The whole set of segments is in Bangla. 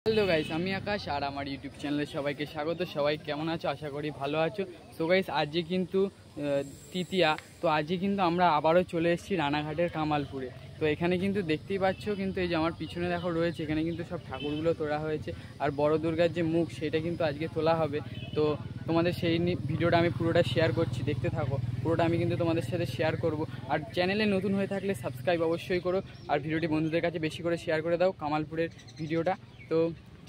হ্যালো গাইস, আমি আকাশ আর আমার ইউটিউব চ্যানেলে সবাইকে স্বাগত। সবাই কেমন আছো? আশা করি ভালো আছো। তো গাইস, আজকে কিন্তু তৃতীয়া, তো আজকে কিন্তু আমরা আবারও চলে এসেছি রানাঘাটের কামালপুরে। তো এখানে কিন্তু দেখতেই পাচ্ছ, কিন্তু এই যে আমার পিছনে দেখো রয়েছে, এখানে কিন্তু সব ঠাকুরগুলো তোলা হয়েছে। আর বড় দুর্গার যে মুখ, সেটা কিন্তু আজকে তোলা হবে। তো তোমাদের সেই ভিডিওটা আমি পুরোটা শেয়ার করছি, দেখতে থাকো। পুরোটা আমি কিন্তু তোমাদের সাথে শেয়ার করব। আর চ্যানেলে নতুন হয়ে থাকলে সাবস্ক্রাইব অবশ্যই করো, আর ভিডিওটি বন্ধুদের কাছে বেশি করে শেয়ার করে দাও কামালপুরের ভিডিওটা। তো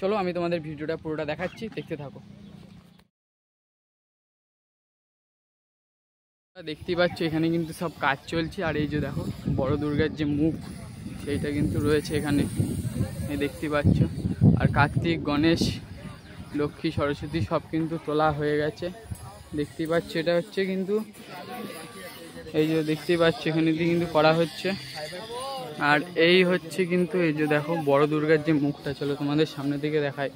চলো, আমি তোমাদের ভিডিওটা পুরোটা দেখাচ্ছি, দেখতে থাকো। দেখতেই পাচ্ছ এখানে কিন্তু সব কাজ চলছে। আর এই যে দেখো বড় দুর্গার যে মুখ, সেইটা কিন্তু রয়েছে এখানে, দেখতেই পাচ্ছ। আর কার্তিক, গণেশ, লক্ষ্মী, সরস্বতী সব কিন্তু তোলা হয়ে গেছে, দেখতেই পাচ্ছ। এটা হচ্ছে কিন্তু এই যে দেখতেই পাচ্ছ, এখানে দিয়ে কিন্তু করা হচ্ছে। আর এই হচ্ছে কিন্তু এই যে দেখো বড় দুর্গার যে মুখটা, চলো তোমাদের সামনে থেকে দেখায়।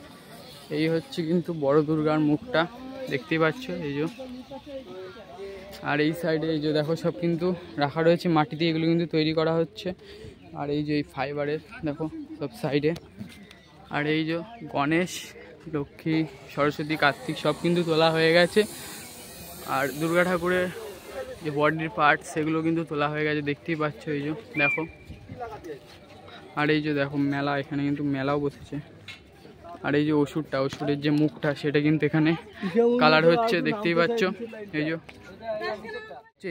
এই হচ্ছে কিন্তু বড় দুর্গার মুখটা, দেখতেই পাচ্ছ এই যে। আর এই সাইডে এই যে দেখো সব কিন্তু রাখা রয়েছে মাটিতে, এগুলো কিন্তু তৈরি করা হচ্ছে। আর এই যে এই ফাইবারের দেখো সব সাইডে। আর এই যে গণেশ, লক্ষ্মী, সরস্বতী, কার্তিক সব কিন্তু তোলা হয়ে গেছে। আর দুর্গা ঠাকুরের যে বডির পার্ট, সেগুলো কিন্তু তোলা হয়ে গেছে, দেখতেই পাচ্ছ এই যে দেখো। আর এই যে দেখো মেলা, এখানে কিন্তু মেলাও বসেছে। আর এই যে ওষুধের যে মুখটা, সেটা কিন্তু এখানে কালার হচ্ছে, দেখতেই পাচ্ছ এই যে।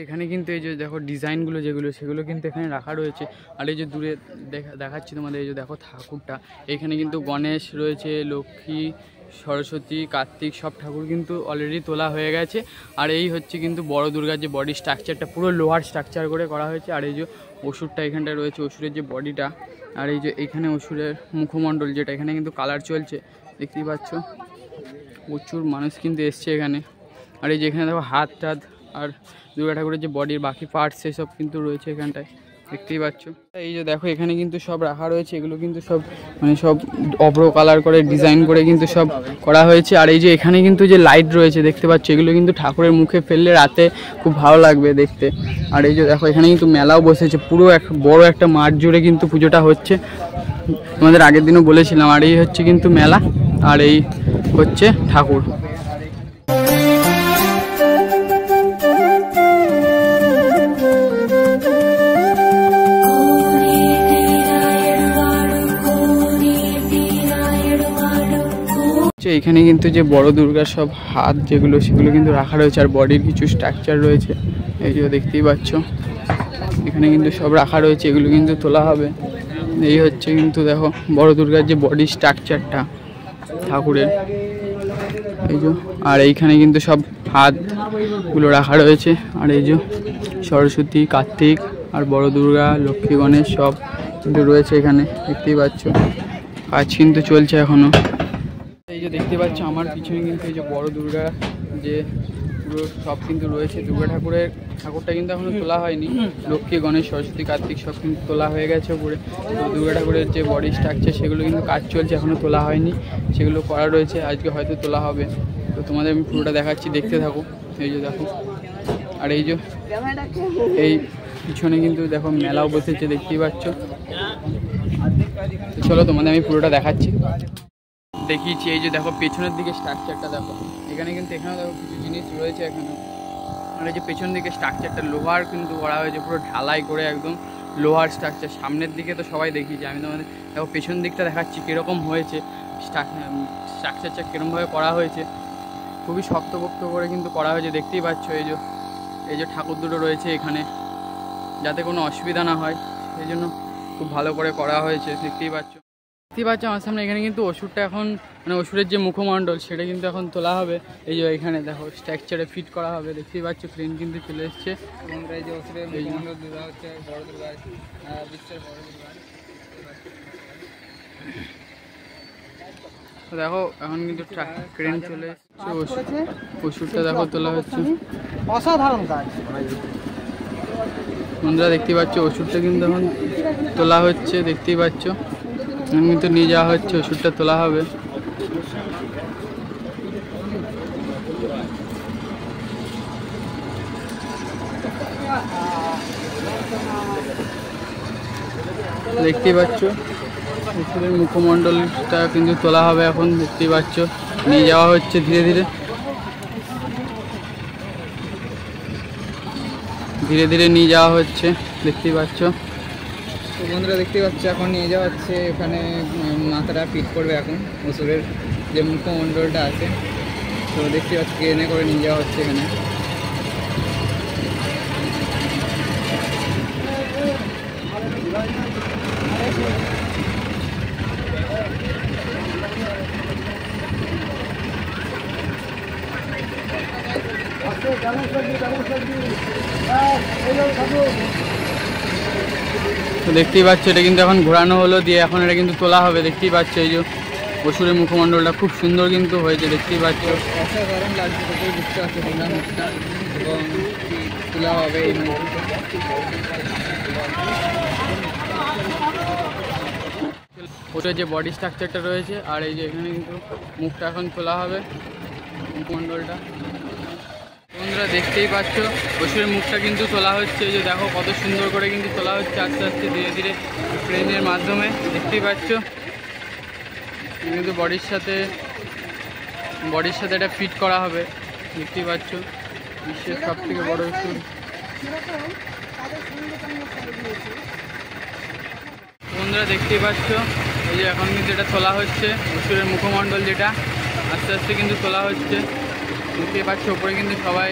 এখানে কিন্তু এই যে দেখো ডিজাইনগুলো যেগুলো, সেগুলো কিন্তু এখানে রাখা রয়েছে। আর এই যে দূরে দেখাচ্ছি তোমাদের, এই যে দেখো ঠাকুরটা, এখানে কিন্তু গণেশ রয়েছে, লক্ষ্মী, সরস্বতী, কার্তিক সব ঠাকুর কিন্তু অলরেডি তোলা হয়ে গেছে। আর এই হচ্ছে কিন্তু বড় দুর্গার যে বডি স্ট্রাকচারটা, পুরো লোহার স্ট্রাকচার করে করা হয়েছে। আর এই যে ওষুধটা এখানটায় রয়েছে, ওষুধের যে বডিটা। আর এই যে এখানে ওষুধের মুখমণ্ডল, যেটা এখানে কিন্তু কালার চলছে, দেখতেই পাচ্ছ। প্রচুর মানুষ কিন্তু এসছে এখানে। আর এই যে এখানে দেখো হাত টাত আর দুর্গা ঠাকুরের যে বডির বাকি পার্টস, সেসব কিন্তু রয়েছে এখানটায়, দেখতেই পাচ্ছ। এই যে দেখো এখানে কিন্তু সব রাখা রয়েছে, এগুলো কিন্তু সব মানে সব অভ্র কালার করে ডিজাইন করে কিন্তু সব করা হয়েছে। আর এই যে এখানে কিন্তু যে লাইট রয়েছে, দেখতে পাচ্ছ, এগুলো কিন্তু ঠাকুরের মুখে ফেললে রাতে খুব ভালো লাগবে দেখতে। আর এই যে দেখো এখানে কিন্তু মেলাও বসেছে, পুরো এক বড় একটা মাঠ জুড়ে কিন্তু পুজোটা হচ্ছে, তোমাদের আগের দিনও বলেছিলাম। আর এই হচ্ছে কিন্তু মেলা, আর এই হচ্ছে ঠাকুর। এখানে কিন্তু যে বড় দুর্গার সব হাত যেগুলো, সেগুলো কিন্তু রাখা রয়েছে। আর বডির কিছু স্ট্রাকচার রয়েছে, এই যে দেখতেই পাচ্ছ, এখানে কিন্তু সব রাখা রয়েছে, এগুলো কিন্তু তোলা হবে। এই হচ্ছে কিন্তু দেখো বড় দুর্গার যে বডি স্ট্রাকচারটা ঠাকুরের, এই যে। আর এইখানে কিন্তু সব হাতগুলো রাখা রয়েছে। আর এই যে সরস্বতী, কার্তিক আর বড় দুর্গা, লক্ষ্মী, গণেশ সব কিন্তু রয়েছে এখানে, দেখতেই পাচ্ছ। কাজ কিন্তু চলছে এখনো। এই যে দেখতে পাচ্ছ আমার পিছনে কিন্তু এই যে বড় দুর্গা যে পুরো সব কিন্তু রয়েছে। দুর্গা ঠাকুরটা কিন্তু এখনো তোলা হয়নি। লক্ষ্মী, গণেশ, সরস্বতী, কার্তিক সব কিন্তু তোলা হয়ে গেছে উপরে। তো দুর্গা ঠাকুরের যে বডি স্ট্রাকচার, সেগুলো কিন্তু কাজ চলছে, এখনো তোলা হয়নি, সেগুলো করা রয়েছে, আজকে হয়তো তোলা হবে। তো তোমাদের আমি পুরোটা দেখাচ্ছি, দেখতে থাকো। এই যে দেখো, আর এই যে এই পিছনে কিন্তু দেখো মেলাও বসেছে, দেখতেই পাচ্ছ। চলো তোমাদের আমি পুরোটা দেখাচ্ছি, দেখিয়েছি। এই যে দেখো পেছনের দিকে স্ট্রাকচারটা দেখো, এখানে কিন্তু এখানে দেখো কিছু জিনিস রয়েছে এখানে। আর এই যে পেছন দিকে স্ট্রাকচারটা লোহার কিন্তু করা হয়েছে, পুরো ঢালাই করে একদম লোহার স্ট্রাকচার। সামনের দিকে তো সবাই দেখিয়েছি, আমি তোমাদের দেখো পেছন দিকটা দেখাচ্ছি কীরকম হয়েছে, স্ট্রাকচারটা কীরকমভাবে করা হয়েছে। খুবই শক্তপোক্ত করে কিন্তু করা হয়েছে, দেখতেই পাচ্ছ। এই যে ঠাকুর দুটো রয়েছে এখানে, যাতে কোনো অসুবিধা না হয়, সেই জন্য খুব ভালো করে করা হয়েছে, দেখতেই পাচ্ছ। দেখতেই পাচ্ছ আমার সামনে, এখানে কিন্তু ওষুধটা এখন মানে ওষুধের যে মুখমণ্ডল, সেটা কিন্তু এখন তোলা হবে। এই যে এখানে দেখো স্ট্রাকচারে ফিট করা হবে, দেখতেই পাচ্ছ। ক্রেন কিন্তু চলে এসছে। এই যে ওষুধের মুখমণ্ডল দুর্গা হচ্ছে বড় দুর্গা, বিশ্বের বড় দুর্গা। তো দেখো এখন কিন্তু ক্রেন চলে এসছে, ওষুধটা দেখো তোলা হচ্ছে, অসাধারণ কাজ। বন্ধুরা দেখতেই পাচ্ছ ওষুধটা কিন্তু এখন তোলা হচ্ছে, দেখতেই পাচ্ছ। কিন্তু নিয়ে যাওয়া হচ্ছে, ওষুধটা তোলা হবে। দেখতেই পাচ্ছ অসুরের মুখমণ্ডলটা কিন্তু তোলা হবে এখন, দেখতেই পাচ্ছ। নিয়ে যাওয়া হচ্ছে ধীরে ধীরে ধীরে ধীরে নিয়ে যাওয়া হচ্ছে, দেখতেই পাচ্ছ। তো বন্ধুরা দেখতে পাচ্ছ এখন নিয়ে যাওয়া হচ্ছে, এখানে মাথাটা ফিট করবে এখন অসুরের যে মুখমণ্ডলটা আছে। তো দেখতে পাচ্ছ ট্রেনে করে নিয়ে যাওয়া হচ্ছে এখানে। তো দেখতেই পাচ্ছ এটা কিন্তু এখন ঘোরানো হলো, দিয়ে এখন এটা কিন্তু তোলা হবে। দেখতেই পাচ্ছ এই যে অসুরের মুখমণ্ডলটা খুব সুন্দর কিন্তু হয়েছে, দেখতেই পাচ্ছ। অসাধারণ লাগছে, তোকে বুঝতে পারছো তোমরা মুখটা, এবং তোলা হবে এই মুখটা। ওটা যে বডি স্ট্রাকচারটা রয়েছে, আর এই যে এখানে কিন্তু মুখটা এখন তোলা হবে, মুখমণ্ডলটা। বন্ধুরা দেখতেই পাচ্ছ অসুরের মুখটা কিন্তু তোলা হচ্ছে, এই যে দেখো কত সুন্দর করে কিন্তু তোলা হচ্ছে আস্তে আস্তে ধীরে ধীরে ট্রেনের মাধ্যমে, দেখতেই পাচ্ছ। কিন্তু বডির সাথে এটা ফিট করা হবে, দেখতেই পাচ্ছ। বিশ্বের সব থেকে বড় অসুর। বন্ধুরা দেখতেই পাচ্ছ এই যে এখন কিন্তু এটা তোলা হচ্ছে, অসুরের মুখমণ্ডল যেটা আস্তে আস্তে কিন্তু তোলা হচ্ছে, দেখতেই পাচ্ছ। ওপরে কিন্তু সবাই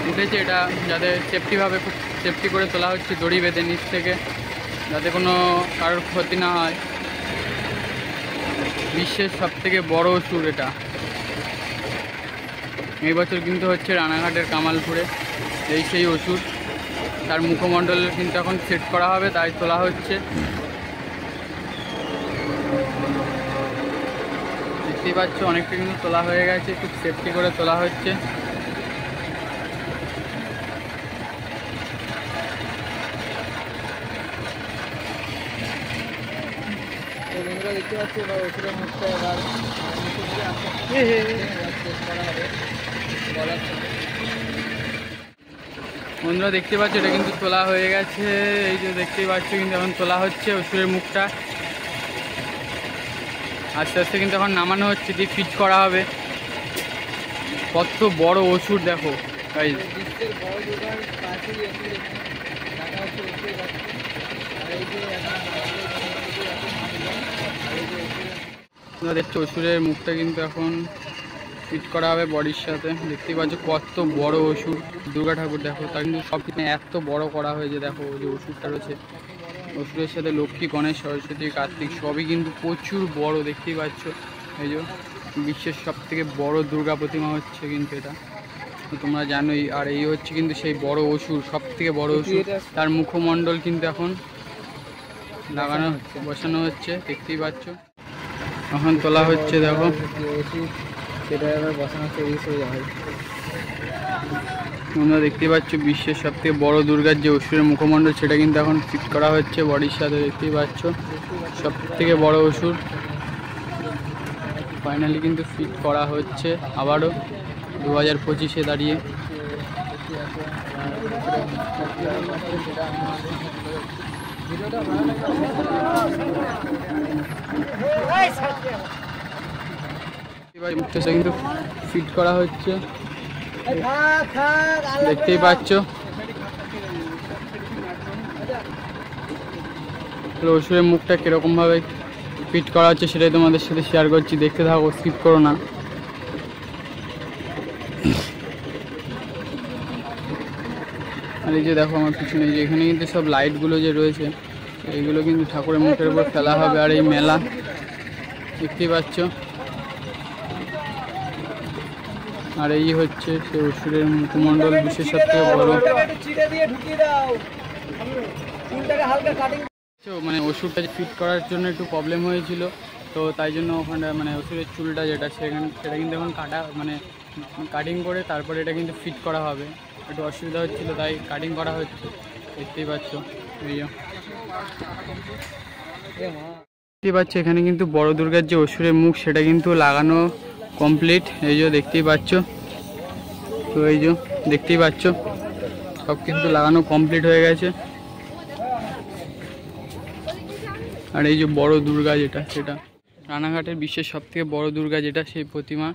উঠেছে, এটা যাতে সেফটিভাবে খুব সেফটি করে তোলা হচ্ছে, দড়ি বেঁধে নিচ থেকে, যাতে কোনো কারোর ক্ষতি না হয়। বিশ্বের সব থেকে বড় অসুর এটা। এই বছর কিন্তু হচ্ছে রানাঘাটের কামালপুরে, এই সেই অসুর। তার মুখমণ্ডল কিন্তু এখন সেট করা হবে, তাই তোলা হচ্ছে। দেখতেই পাচ্ছ অনেকটা কিন্তু তোলা হয়ে গেছে, খুব সেফটি করে তোলা হচ্ছে। বন্ধুরা দেখতে পাচ্ছি এবার অসুরের মুখটা এবার বন্ধুরা দেখতে পাচ্ছ এটা কিন্তু তোলা হয়ে গেছে, এই যে দেখতেই পাচ্ছ কিন্তু এখন তোলা হচ্ছে অসুরের মুখটা। আস্তে আস্তে কিন্তু এখন নামানো হচ্ছে, দিয়ে ফিট করা হবে। কত বড় অসুর দেখো গাইস, তোমরা দেখছো অসুরের মুখটা কিন্তু এখন ফিট করা হবে বডির সাথে, দেখতেই পাচ্ছ কত বড় অসুর। দুর্গা ঠাকুর দেখো, তার কিন্তু সব কিছু এত বড় করা হয়েছে। দেখো যে অসুরটা রয়েছে, অসুরের সাথে লক্ষ্মী, গণেশ, সরস্বতী, কার্তিক সবই কিন্তু প্রচুর বড়, দেখতেই পাচ্ছ। এই যে বিশ্বের সব থেকে বড় দুর্গা প্রতিমা হচ্ছে কিন্তু এটা, তোমরা জানোই। আর এই হচ্ছে কিন্তু সেই বড় অসুর, সব থেকে বড় অসুর। তার মুখমণ্ডল কিন্তু এখন লাগানো বসানো হচ্ছে, দেখতেই পাচ্ছ। এখন তোলা হচ্ছে দেখো, সেটা এবার বসানো হয়। তোমরা দেখতেই পাচ্ছ বিশ্বের সব থেকে বড় দুর্গার যে অসুরের মুখমণ্ডল, সেটা কিন্তু এখন ফিট করা হচ্ছে বডির সাথে, দেখতেই পাচ্ছ। সব থেকে বড় অসুর ফাইনালি কিন্তু ফিট করা হচ্ছে আবারও 2025-এ দাঁড়িয়ে। কিন্তু ফিট করা হচ্ছে, দেখতেই পাচ্ছ। অসুরের মুখটা কিরকম ভাবে ফিট করা হচ্ছে সেটাই তোমাদের সাথে শেয়ার করছি, দেখতে থাকো, স্কিপ করো না। আর এই যে দেখো আমার পিছনে, যে এখানে কিন্তু সব লাইটগুলো যে রয়েছে এইগুলো কিন্তু ঠাকুরের মুখের উপর ফেলা হবে। আর এই মেলা দেখতেই পাচ্ছ। আর এই হচ্ছে সে অসুরের মুখমণ্ডল, বিশ্বের সব থেকে বড়। মানে অসুরটা ফিট করার জন্য একটু প্রবলেম হয়েছিল, তো তাই জন্য ওখানে মানে অসুরের চুলটা যেটা সেটা কিন্তু এখন কাটিং করে তারপরে এটা কিন্তু ফিট করা হবে। একটু অসুবিধা হচ্ছিল, তাই কাটিং করা হচ্ছে, দেখতেই পাচ্ছ। দেখতেই পাচ্ছ এখানে কিন্তু বড় দুর্গার যে অসুরের মুখ সেটা কিন্তু লাগানো কমপ্লিট, এই যে দেখতেই পাচ্ছ। তো এই যে দেখতেই পাচ্ছ সব কিন্তু লাগানো কমপ্লিট হয়ে গেছে। আর এই যে বড় দুর্গা যেটা, সেটা রানাঘাটের বিশ্বের সবথেকে বড় দুর্গা যেটা, সেই প্রতিমা।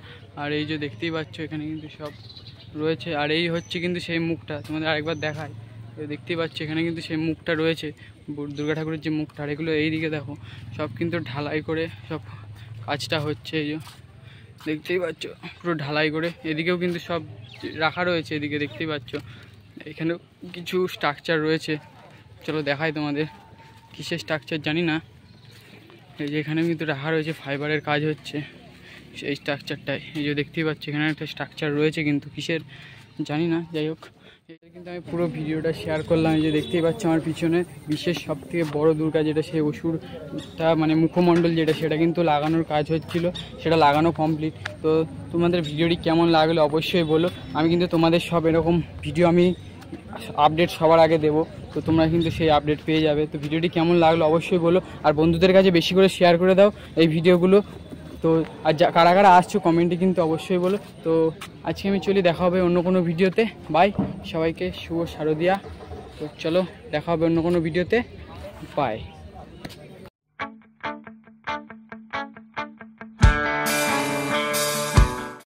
আর এই যে দেখতেই পাচ্ছ এখানে কিন্তু সব রয়েছে। আর এই হচ্ছে কিন্তু সেই মুখটা, তোমাদের আরেকবার দেখায়, দেখতেই পাচ্ছ এখানে কিন্তু সেই মুখটা রয়েছে, দুর্গা ঠাকুরের যে মুখটা। আর এগুলো এইদিকে দেখো সব কিন্তু ঢালাই করে সব কাজটা হচ্ছে, এই যে দেখতেই পাচ্ছ পুরো ঢালাই করে। এদিকেও কিন্তু সব রাখা রয়েছে, এদিকে দেখতেই পাচ্ছ এখানেও কিছু স্ট্রাকচার রয়েছে। চলো দেখাই তোমাদের, কিসের স্ট্রাকচার জানি না। এই যে এখানেও কিন্তু রাখা রয়েছে, ফাইবারের কাজ হচ্ছে সেই স্ট্রাকচারটাই। এই যে দেখতেই পাচ্ছি এখানে একটা স্ট্রাকচার রয়েছে, কিন্তু কিসের জানি না। যাই হোক, এটা কিন্তু আমি পুরো ভিডিওটা শেয়ার করলাম। এই যে দেখতেই পাচ্ছি আমার পিছনে বিশ্বের সবথেকে বড় দুর্গা যেটা, সেই অসুরটা মানে মুখমণ্ডল যেটা, সেটা কিন্তু লাগানোর কাজ হচ্ছিল, সেটা লাগানো কমপ্লিট। তো তোমাদের ভিডিওটি কেমন লাগলো অবশ্যই বলো। আমি কিন্তু তোমাদের সব এরকম ভিডিও আমি আপডেট সবার আগে দেবো, তো তোমরা কিন্তু সেই আপডেট পেয়ে যাবে। তো ভিডিওটি কেমন লাগলো অবশ্যই বলো, আর বন্ধুদের কাছে বেশি করে শেয়ার করে দাও এই ভিডিওগুলো। তো আর কারা কারা আসছো কমেন্টে কিন্তু অবশ্যই বলো। তো আজকে আমি চলি, দেখা হবে অন্য কোনো ভিডিওতে। বাই, সবাইকে শুভ শারদিয়া। তো চলো দেখা হবে অন্য কোনো ভিডিওতে, বাই।